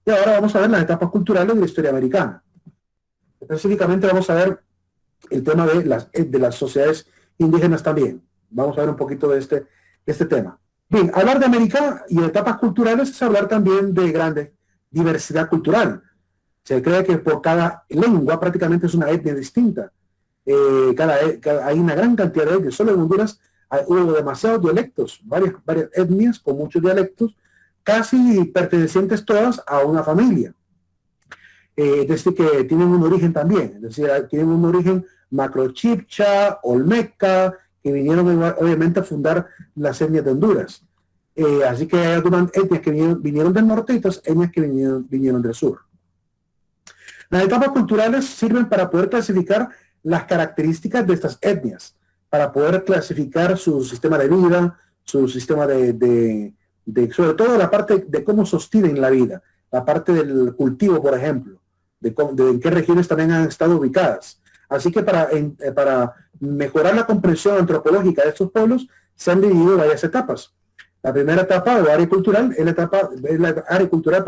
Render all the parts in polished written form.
Y ahora vamos a ver las etapas culturales de la historia americana. Específicamente vamos a ver el tema de las sociedades indígenas también. Vamos a ver un poquito de este tema. Bien, hablar de América y de etapas culturales es hablar también de grande diversidad cultural. Se cree que por cada lengua prácticamente es una etnia distinta. Hay una gran cantidad de etnias. Solo en Honduras hubo demasiados dialectos, varias etnias con muchos dialectos, casi pertenecientes todas a una familia. Es decir, que tienen un origen también, es decir, tienen un origen macrochipcha, olmeca, que vinieron obviamente a fundar las etnias de Honduras. Así que hay algunas etnias que vinieron del norte y otras etnias que vinieron del sur. Las etapas culturales sirven para poder clasificar las características de estas etnias, para poder clasificar su sistema de vida, su sistema sobre todo la parte de cómo sostienen la vida, la parte del cultivo, por ejemplo, de en qué regiones también han estado ubicadas. Así que para mejorar la comprensión antropológica de estos pueblos, se han dividido varias etapas. La primera etapa o área cultural es la área cultural,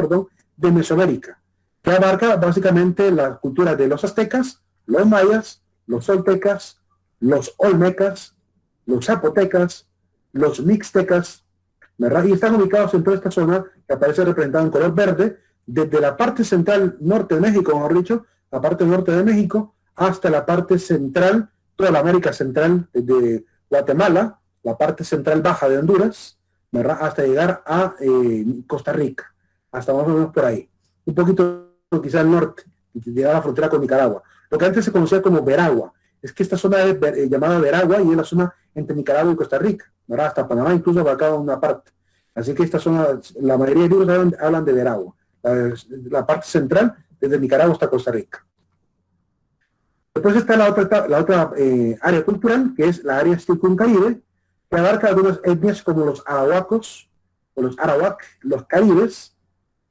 de Mesoamérica, que abarca básicamente las culturas de los aztecas, los mayas, los toltecas, los olmecas, los zapotecas, los mixtecas, ¿verdad? Y están ubicados en toda esta zona que aparece representada en color verde, desde la parte central norte de México, mejor dicho, la parte norte de México, hasta la parte central, toda la América central de Guatemala, la parte central baja de Honduras, ¿verdad? Hasta llegar a Costa Rica, hasta más o menos por ahí. Un poquito quizá al norte, llegar a la frontera con Nicaragua. Lo que antes se conocía como Veragua. Es que esta zona es llamada Veragua y es la zona entre Nicaragua y Costa Rica, ¿verdad? Hasta Panamá incluso abarcaba una parte. Así que esta zona, la mayoría de libros hablan de Veragua. La parte central, desde Nicaragua hasta Costa Rica. Después está la otra área cultural, que es la área circuncaribe, que abarca algunas etnias como los arahuacos, o los arawak, los caribes,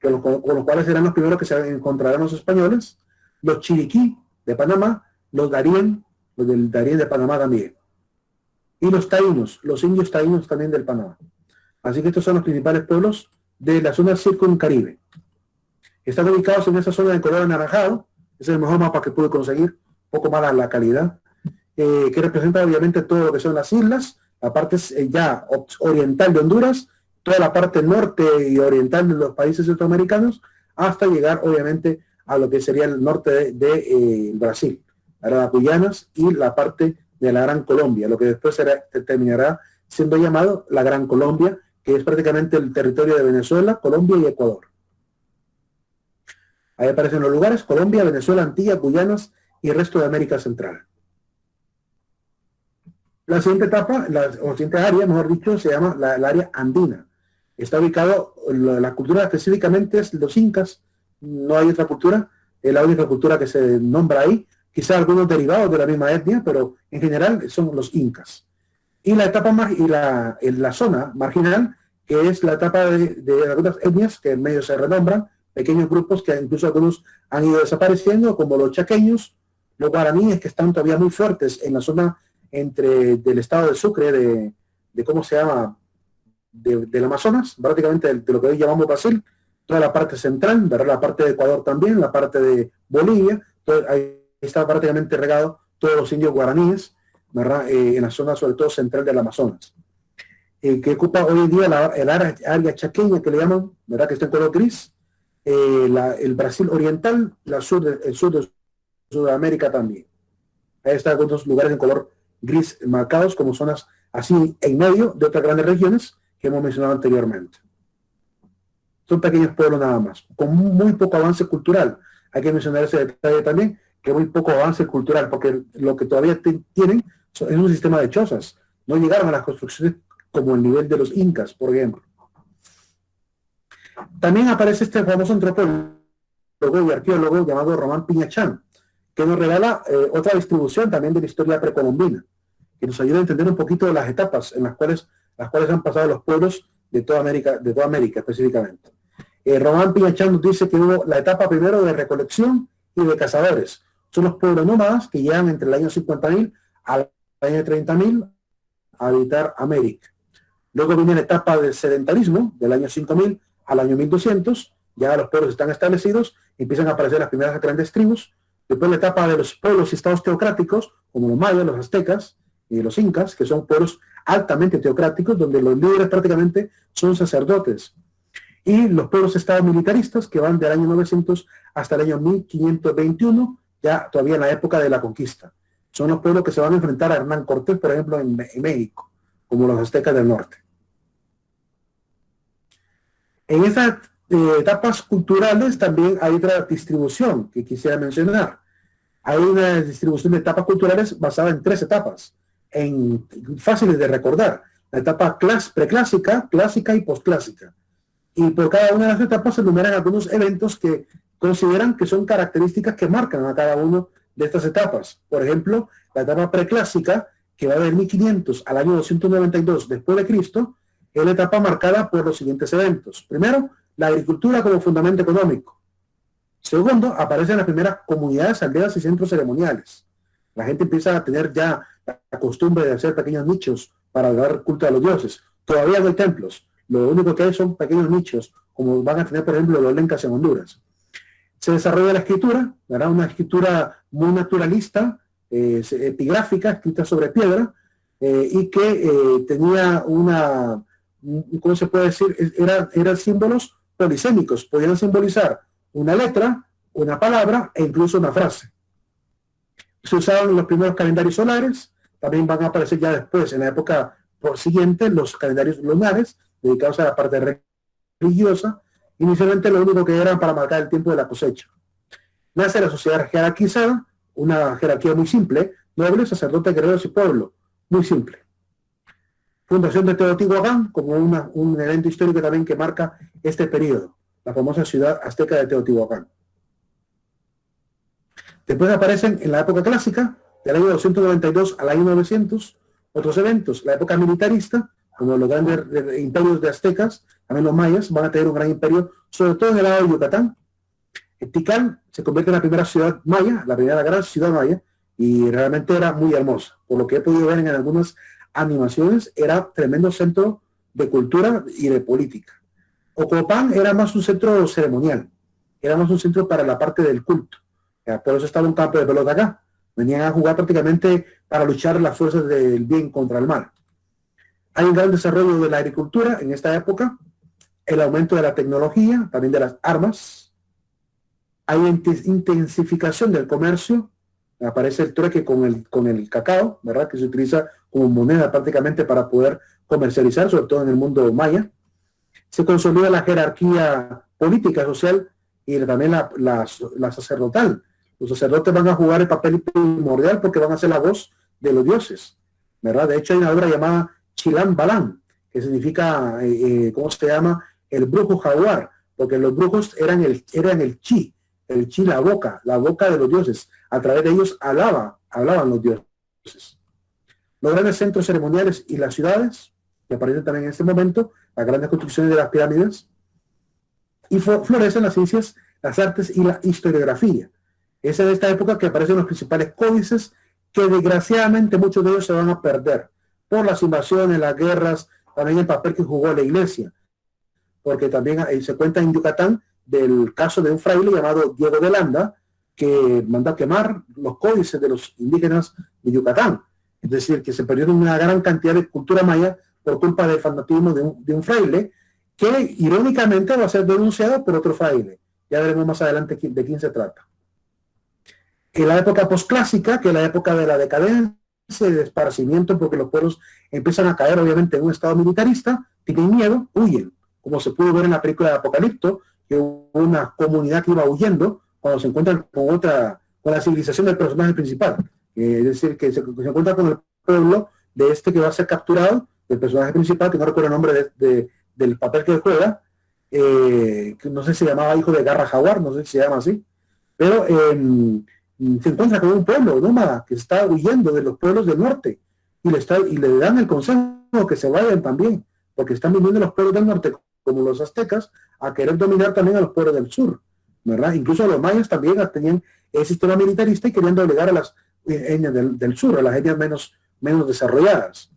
con los cuales serán los primeros que se encontrarán los españoles, los chiriquí de Panamá, los darien, los del Darién de Panamá también, y los taínos, los indios taínos también del Panamá. Así que estos son los principales pueblos de la zona circuncaribe. Están ubicados en esa zona de color anaranjado, es el mejor mapa que pude conseguir, un poco mala la calidad, que representa obviamente todo lo que son las islas, la parte ya oriental de Honduras, toda la parte norte y oriental de los países centroamericanos, hasta llegar obviamente a lo que sería el norte de Brasil, las Guyanas y la parte de la Gran Colombia, lo que después terminará siendo llamado la Gran Colombia, que es prácticamente el territorio de Venezuela, Colombia y Ecuador. Ahí aparecen los lugares: Colombia, Venezuela, Antillas, Guyanas y el resto de América Central. La siguiente etapa, o siguiente área, mejor dicho, se llama la área andina. Está ubicado, la cultura específicamente es los incas, no hay otra cultura, es la única cultura que se nombra ahí, quizá algunos derivados de la misma etnia, pero en general son los incas. Y la etapa en la zona marginal, que es la etapa de algunas etnias que en medio se renombran, pequeños grupos que incluso algunos han ido desapareciendo, como los chaqueños, los guaraníes, que están todavía muy fuertes en la zona del estado de Sucre, de ¿cómo se llama?, del Amazonas, prácticamente de lo que hoy llamamos Brasil, toda la parte central, ¿verdad?, la parte de Ecuador también, la parte de Bolivia, ahí está prácticamente regado todos los indios guaraníes, ¿verdad?, en la zona sobre todo central del Amazonas, que ocupa hoy en día el área chaqueña que le llaman, ¿verdad?, que está en color gris, el Brasil oriental, el sur de Sudamérica también. Ahí están algunos lugares en color gris marcados como zonas así en medio de otras grandes regiones que hemos mencionado anteriormente. Son pequeños pueblos nada más, con muy poco avance cultural. Hay que mencionar ese detalle también, que muy poco avance cultural, porque lo que todavía tienen es un sistema de chozas. No llegaron a las construcciones como el nivel de los incas, por ejemplo. También aparece este famoso antropólogo y arqueólogo llamado Román Piñachán, que nos regala otra distribución también de la historia precolombina, que nos ayuda a entender un poquito de las etapas en las cuales han pasado los pueblos de toda América específicamente. Román Piñachán nos dice que hubo la etapa primero de recolección y de cazadores. Son los pueblos nómadas que llegan entre el año 50.000 al año 30.000 a habitar América. Luego viene la etapa del sedentarismo, del año 5000 al año 1200, ya los pueblos están establecidos, empiezan a aparecer las primeras grandes tribus. Después la etapa de los pueblos y estados teocráticos, como los mayas, los aztecas y los incas, que son pueblos altamente teocráticos, donde los líderes prácticamente son sacerdotes. Y los pueblos estados militaristas, que van del año 900 hasta el año 1521, ya todavía en la época de la conquista. Son los pueblos que se van a enfrentar a Hernán Cortés, por ejemplo, en México, como los aztecas del norte. En estas etapas culturales también hay otra distribución que quisiera mencionar. Hay una distribución de etapas culturales basada en 3 etapas, fáciles de recordar. La etapa preclásica, clásica y posclásica. Y por cada una de las etapas se enumeran algunos eventos que consideran que son características que marcan a cada uno de estas etapas. Por ejemplo, la etapa preclásica, que va del 1500 al año 292 después de Cristo, es la etapa marcada por los siguientes eventos. Primero, la agricultura como fundamento económico. Segundo, aparecen las primeras comunidades, aldeas y centros ceremoniales. La gente empieza a tener ya la costumbre de hacer pequeños nichos para dar culto a los dioses. Todavía no hay templos. Lo único que hay son pequeños nichos, como van a tener, por ejemplo, los lencas en Honduras. Se desarrolla la escritura, ¿verdad? Una escritura muy naturalista, epigráfica, escrita sobre piedra, y que tenía una, ¿cómo se puede decir? Eran símbolos polisémicos, podían simbolizar una letra, una palabra e incluso una frase. Se usaban los primeros calendarios solares, también van a aparecer ya después, en la época siguiente, los calendarios lunares, dedicados a la parte religiosa. Inicialmente lo único que eran para marcar el tiempo de la cosecha. Nace la sociedad jerarquizada, una jerarquía muy simple, nobles, sacerdotes, guerreros y pueblo, muy simple. Fundación de Teotihuacán, como un evento histórico también que marca este periodo, la famosa ciudad azteca de Teotihuacán. Después aparecen en la época clásica, del año 292 al año 900, otros eventos. La época militarista, como los grandes imperios de aztecas, también los mayas van a tener un gran imperio, sobre todo en el lado de Yucatán. Tikal se convierte en la primera ciudad maya, la primera gran ciudad maya, y realmente era muy hermosa. Por lo que he podido ver en algunas animaciones, era tremendo centro de cultura y de política. Ocopán era más un centro ceremonial, era más un centro para la parte del culto. Por eso estaba un campo de pelota acá. Venían a jugar prácticamente para luchar las fuerzas del bien contra el mal. Hay un gran desarrollo de la agricultura en esta época, el aumento de la tecnología, también de las armas. Hay intensificación del comercio, aparece el trueque con el cacao, ¿verdad? Que se utiliza como moneda prácticamente para poder comercializar, sobre todo en el mundo maya. Se consolida la jerarquía política, social y también la sacerdotal. Los sacerdotes van a jugar el papel primordial porque van a ser la voz de los dioses, ¿verdad? De hecho hay una obra llamada Chilam Balam, que significa, ¿cómo se llama? El brujo jaguar, porque los brujos eran el chi, la boca de los dioses. A través de ellos hablaban los dioses. Los grandes centros ceremoniales y las ciudades, que aparecen también en este momento, las grandes construcciones de las pirámides, y florecen las ciencias, las artes y la historiografía. Es en esta época que aparecen los principales códices, que desgraciadamente muchos de ellos se van a perder por las invasiones, las guerras, también el papel que jugó la iglesia, porque también se cuenta en Yucatán del caso de un fraile llamado Diego de Landa, que mandó a quemar los códices de los indígenas de Yucatán. Es decir, que se perdieron una gran cantidad de cultura maya por culpa del fanatismo de un fraile, que irónicamente va a ser denunciado por otro fraile. Ya veremos más adelante de quién se trata. En la época posclásica, que es la época de la decadencia y de esparcimiento, porque los pueblos empiezan a caer obviamente en un estado militarista, tienen miedo, huyen, como se pudo ver en la película de Apocalipto, que hubo una comunidad que iba huyendo cuando se encuentran con la civilización del personaje principal, es decir, que se encuentra con el pueblo de este que va a ser capturado, del personaje principal, que no recuerdo el nombre del papel que juega, que no sé si se llamaba Hijo de Garra Jaguar, no sé si se llama así, pero se encuentra con un pueblo nómada que está huyendo de los pueblos del norte y le dan el consejo que se vayan también, porque están viniendo los pueblos del norte, como los aztecas, a querer dominar también a los pueblos del sur, ¿verdad? Incluso los mayas también tenían el sistema militarista y querían doblegar a las etnias del sur, a las etnias menos desarrolladas.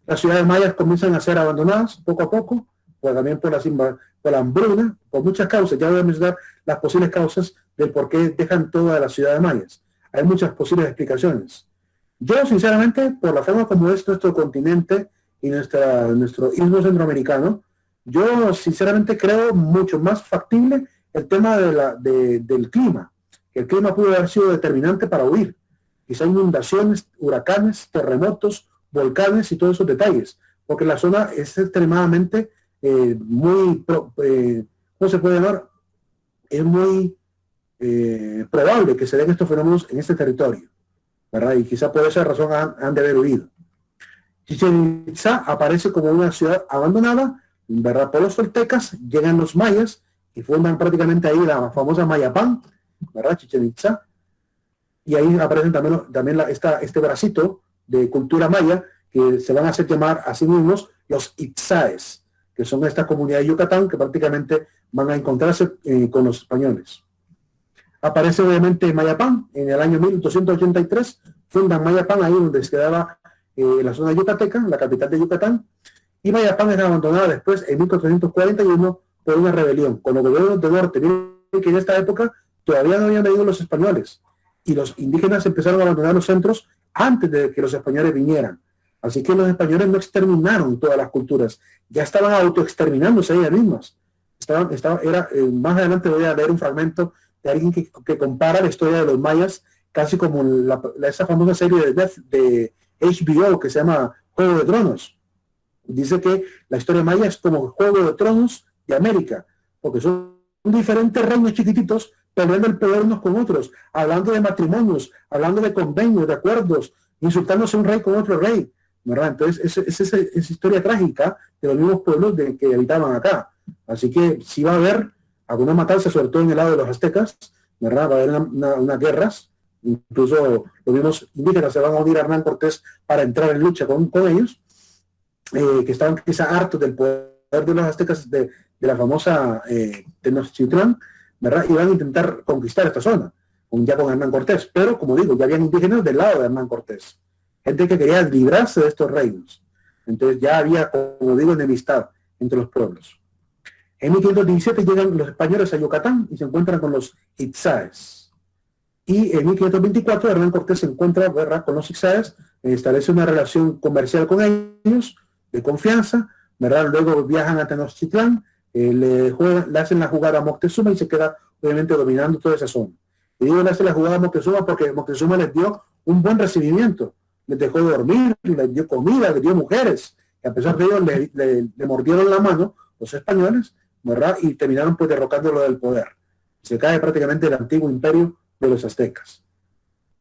Las ciudades mayas comienzan a ser abandonadas poco a poco pues también por la hambruna, por muchas causas. Ya voy a mencionar las posibles causas del por qué dejan toda la ciudad de mayas. Hay muchas posibles explicaciones. Yo, sinceramente, por la forma como es nuestro continente y nuestro istmo centroamericano, yo sinceramente creo mucho más factible el tema del clima. Que el clima pudo haber sido determinante para huir. Quizá inundaciones, huracanes, terremotos, volcanes y todos esos detalles. Porque la zona es extremadamente ¿cómo se puede llamar? Es muy probable que se den estos fenómenos en este territorio, ¿verdad? Y quizá por esa razón han de haber huido. Chichén Itzá aparece como una ciudad abandonada, ¿verdad? Por los toltecas, llegan los mayas y fundan prácticamente ahí la famosa Mayapán, ¿verdad? Chichén Itzá. Y ahí aparecen también este bracito de cultura maya que se van a hacer llamar a sí mismos los Itzáes, que son esta comunidad de Yucatán que prácticamente van a encontrarse con los españoles. Aparece obviamente Mayapán en el año 1283, fundan Mayapán ahí donde se quedaba la zona yucateca, la capital de Yucatán, y Mayapán era abandonada después en 1441 por una rebelión. Con los gobiernos del norte, miren que en esta época todavía no habían venido los españoles, y los indígenas empezaron a abandonar los centros antes de que los españoles vinieran. Así que los españoles no exterminaron todas las culturas, ya estaban autoexterminándose ellas mismas. Más adelante voy a leer un fragmento de alguien que compara la historia de los mayas casi como esa famosa serie de HBO que se llama Juego de Tronos. Dice que la historia maya es como Juego de Tronos de América, porque son diferentes reinos chiquititos peleando el poder unos con otros, hablando de matrimonios, hablando de convenios, de acuerdos, insultándose un rey con otro rey, ¿verdad? Entonces esa historia trágica de los mismos pueblos que habitaban acá. Así que sí va a haber alguna matanza, sobre todo en el lado de los aztecas, ¿verdad? Va a haber unas guerras, incluso los mismos indígenas se van a unir a Hernán Cortés para entrar en lucha con ellos, que estaban quizá hartos del poder de los aztecas de la famosa Tenochtitlán, ¿verdad? Y van a intentar conquistar esta zona, ya con Hernán Cortés. Pero, como digo, ya habían indígenas del lado de Hernán Cortés, gente que quería librarse de estos reinos. Entonces ya había, como digo, enemistad entre los pueblos. En 1517 llegan los españoles a Yucatán y se encuentran con los Itzáes. Y en 1524 Hernán Cortés se encuentra, ¿verdad?, con los Itzáes, establece una relación comercial con ellos, de confianza, ¿verdad? Luego viajan a Tenochtitlán, le hacen la jugada a Moctezuma y se queda obviamente dominando toda esa zona. Y digo, le hace la jugada a Moctezuma porque Moctezuma les dio un buen recibimiento, les dejó dormir, les dio comida, les dio mujeres, y a pesar de ello le mordieron la mano los españoles, ¿verdad? Y terminaron pues derrocándolo del poder. Se cae prácticamente el antiguo imperio de los aztecas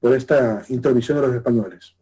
por esta intromisión de los españoles.